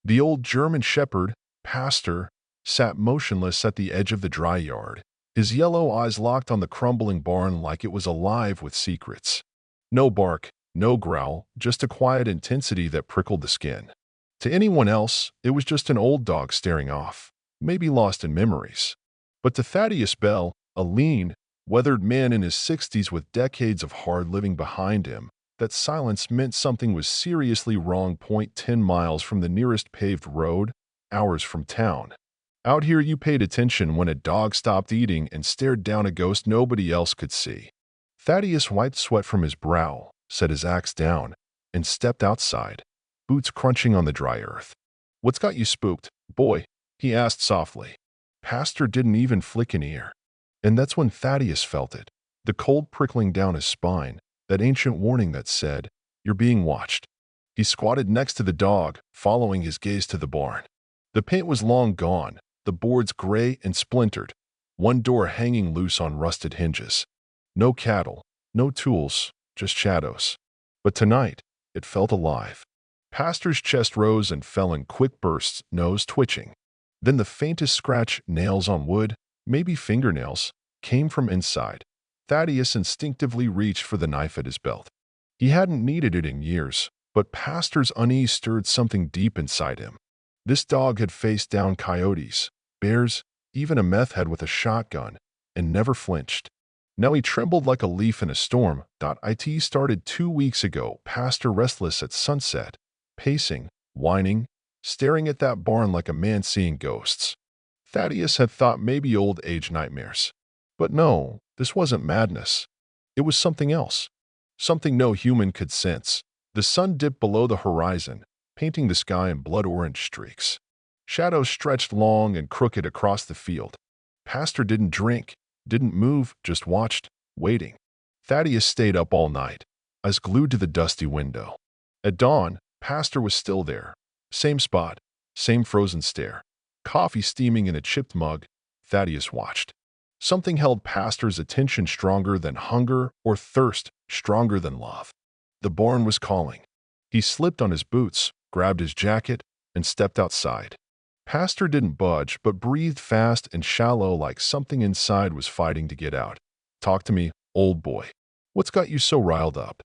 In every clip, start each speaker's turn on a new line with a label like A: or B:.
A: The old German shepherd, Pastor, sat motionless at the edge of the dry yard, his yellow eyes locked on the crumbling barn like it was alive with secrets. No bark, no growl, just a quiet intensity that prickled the skin. To anyone else, it was just an old dog staring off, maybe lost in memories. But to Thaddeus Bell, a lean, weathered man in his 60s with decades of hard living behind him, that silence meant something was seriously wrong. 10 miles from the nearest paved road, hours from town. Out here you paid attention when a dog stopped eating and stared down a ghost nobody else could see. Thaddeus wiped sweat from his brow, set his axe down, and stepped outside, boots crunching on the dry earth. "What's got you spooked, boy?" he asked softly. Pastor didn't even flick an ear. And that's when Thaddeus felt it, the cold prickling down his spine, that ancient warning that said, "You're being watched." He squatted next to the dog, following his gaze to the barn. The paint was long gone, the boards gray and splintered, one door hanging loose on rusted hinges. No cattle, no tools, just shadows. But tonight, it felt alive. Pastor's chest rose and fell in quick bursts, nose twitching. Then the faintest scratch, nails on wood, maybe fingernails, came from inside. Thaddeus instinctively reached for the knife at his belt. He hadn't needed it in years, but Pastor's unease stirred something deep inside him. This dog had faced down coyotes, bears, even a meth head with a shotgun, and never flinched. Now he trembled like a leaf in a storm. It started 2 weeks ago, Pastor restless at sunset, pacing, whining, staring at that barn like a man seeing ghosts. Thaddeus had thought maybe old age nightmares. But no, this wasn't madness. It was something else. Something no human could sense. The sun dipped below the horizon, painting the sky in blood-orange streaks. Shadows stretched long and crooked across the field. Pastor didn't drink, didn't move, just watched, waiting. Thaddeus stayed up all night, eyes glued to the dusty window. At dawn, Pastor was still there. Same spot, same frozen stare. Coffee steaming in a chipped mug. Thaddeus watched. Something held Pastor's attention stronger than hunger or thirst, stronger than love. The barn was calling. He slipped on his boots, grabbed his jacket, and stepped outside. Pastor didn't budge, but breathed fast and shallow like something inside was fighting to get out. "Talk to me, old boy. What's got you so riled up?"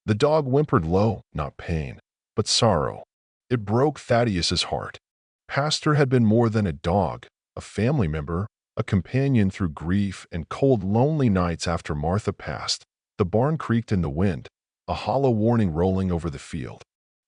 A: The dog whimpered low, not pain, but sorrow. It broke Thaddeus's heart. Pastor had been more than a dog, a family member, a companion through grief and cold, lonely nights after Martha passed. The barn creaked in the wind, a hollow warning rolling over the field.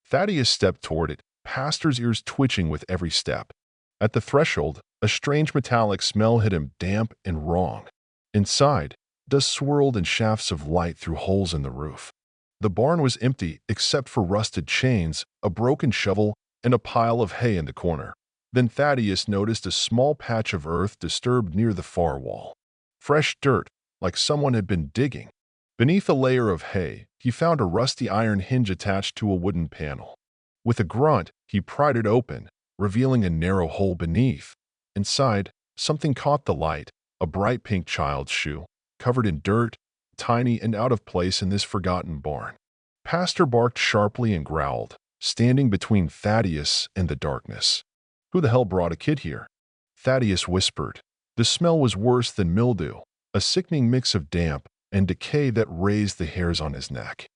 A: Thaddeus stepped toward it, Pastor's ears twitching with every step. At the threshold, a strange metallic smell hit him, damp and wrong. Inside, dust swirled in shafts of light through holes in the roof. The barn was empty except for rusted chains, a broken shovel, and a pile of hay in the corner. Then Thaddeus noticed a small patch of earth disturbed near the far wall. Fresh dirt, like someone had been digging. Beneath a layer of hay, he found a rusty iron hinge attached to a wooden panel. With a grunt, he pried it open, revealing a narrow hole beneath. Inside, something caught the light, a bright pink child's shoe, covered in dirt, tiny and out of place in this forgotten barn. Pastor barked sharply and growled, standing between Thaddeus and the darkness. "Who the hell brought a kid here?" Thaddeus whispered. The smell was worse than mildew, a sickening mix of damp and decay that raised the hairs on his neck.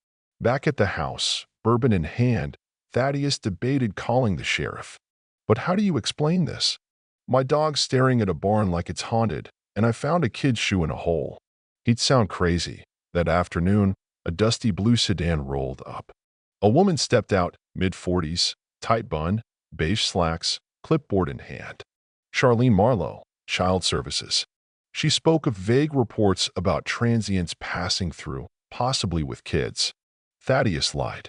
A: Back at the house, bourbon in hand, Thaddeus debated calling the sheriff. But how do you explain this? My dog's staring at a barn like it's haunted, and I found a kid's shoe in a hole. He'd sound crazy. That afternoon, a dusty blue sedan rolled up. A woman stepped out, mid-40s, tight bun, beige slacks, clipboard in hand. Charlene Marlowe, Child Services. She spoke of vague reports about transients passing through, possibly with kids. Thaddeus lied.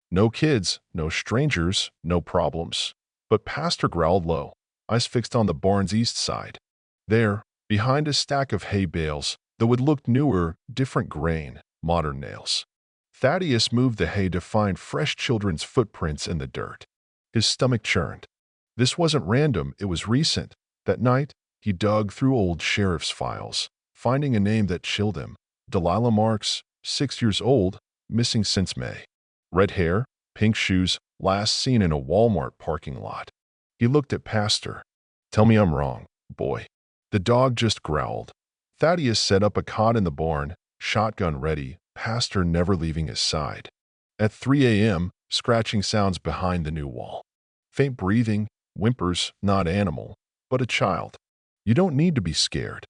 A: No kids, no strangers, no problems. But Pastor growled low, eyes fixed on the barn's east side. There, behind a stack of hay bales, though it looked newer, different grain, modern nails. Thaddeus moved the hay to find fresh children's footprints in the dirt. His stomach churned. This wasn't random, it was recent. That night, he dug through old sheriff's files, finding a name that chilled him. Delilah Marks, 6 years old, missing since May. Red hair, pink shoes, last seen in a Walmart parking lot. He looked at Pastor. Tell me I'm wrong, boy. The dog just growled. Thaddeus set up a cot in the barn, shotgun ready, Pastor never leaving his side. At 3 a.m., scratching sounds behind the new wall. Faint breathing, whimpers, not animal, but a child. You don't need to be scared.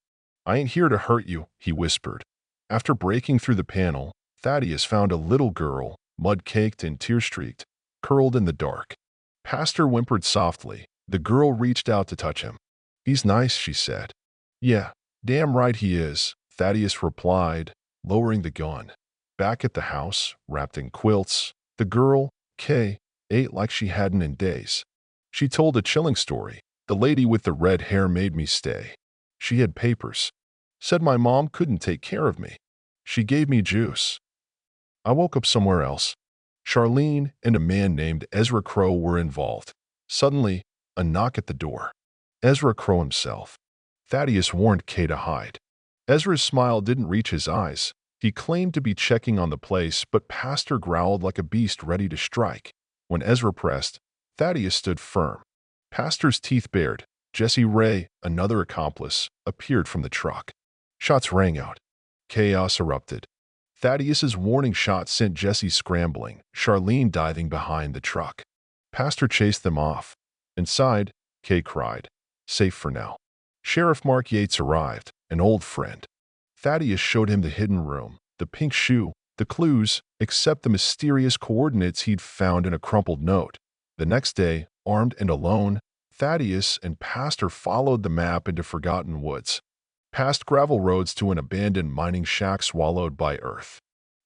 A: I ain't here to hurt you, he whispered. After breaking through the panel, Thaddeus found a little girl, mud-caked and tear-streaked, curled in the dark. Pastor whimpered softly. The girl reached out to touch him. He's nice, she said. Yeah, damn right he is, Thaddeus replied, lowering the gun. Back at the house, wrapped in quilts, the girl, Kay, ate like she hadn't in days. She told a chilling story. The lady with the red hair made me stay. She had papers. Said my mom couldn't take care of me. She gave me juice. I woke up somewhere else. Charlene and a man named Ezra Crow were involved. Suddenly, a knock at the door. Ezra Crow himself. Thaddeus warned Kay to hide. Ezra's smile didn't reach his eyes. He claimed to be checking on the place, but Pastor growled like a beast ready to strike. When Ezra pressed, Thaddeus stood firm. Pastor's teeth bared. Jesse Ray, another accomplice, appeared from the truck. Shots rang out. Chaos erupted. Thaddeus's warning shot sent Jesse scrambling, Charlene diving behind the truck. Pastor chased them off. Inside, Kay cried, "Safe for now." Sheriff Mark Yates arrived, an old friend. Thaddeus showed him the hidden room, the pink shoe, the clues, except the mysterious coordinates he'd found in a crumpled note. The next day, armed and alone, Thaddeus and Pastor followed the map into forgotten woods, past gravel roads to an abandoned mining shack swallowed by earth.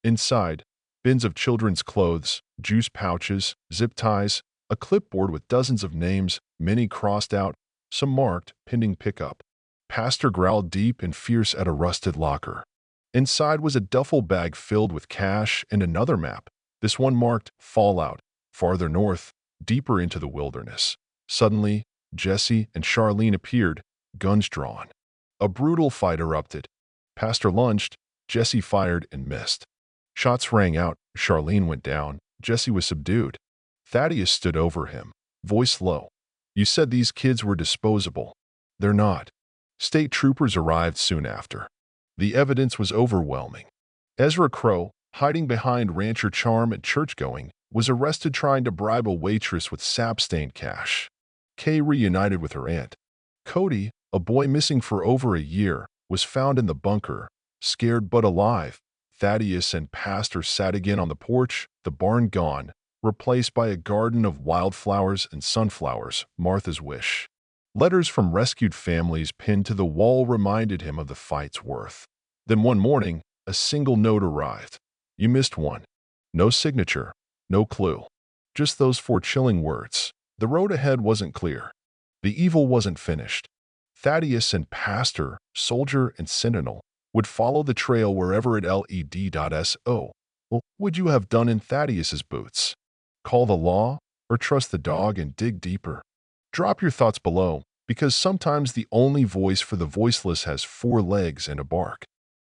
A: Inside, bins of children's clothes, juice pouches, zip ties, a clipboard with dozens of names, many crossed out, some marked, pending pickup. Pastor growled deep and fierce at a rusted locker. Inside was a duffel bag filled with cash and another map, this one marked Fallout, farther north, deeper into the wilderness. Suddenly, Jesse and Charlene appeared, guns drawn. A brutal fight erupted. Pastor lunged, Jesse fired and missed. Shots rang out, Charlene went down, Jesse was subdued. Thaddeus stood over him, voice low. You said these kids were disposable. They're not. State troopers arrived soon after. The evidence was overwhelming. Ezra Crow, hiding behind rancher charm at church-going, was arrested trying to bribe a waitress with sap-stained cash. Kay reunited with her aunt. Cody, a boy missing for over a year, was found in the bunker, scared but alive. Thaddeus and Pastor sat again on the porch, the barn gone, replaced by a garden of wildflowers and sunflowers, Martha's wish. Letters from rescued families pinned to the wall reminded him of the fight's worth. Then one morning, a single note arrived. You missed one. No signature, no clue. Just those 4 chilling words. The road ahead wasn't clear. The evil wasn't finished. Thaddeus and Pastor, soldier and sentinel, would follow the trail wherever it led.so. Well, would you have done in Thaddeus's boots? Call the law or trust the dog and dig deeper? Drop your thoughts below, because sometimes the only voice for the voiceless has 4 legs and a bark.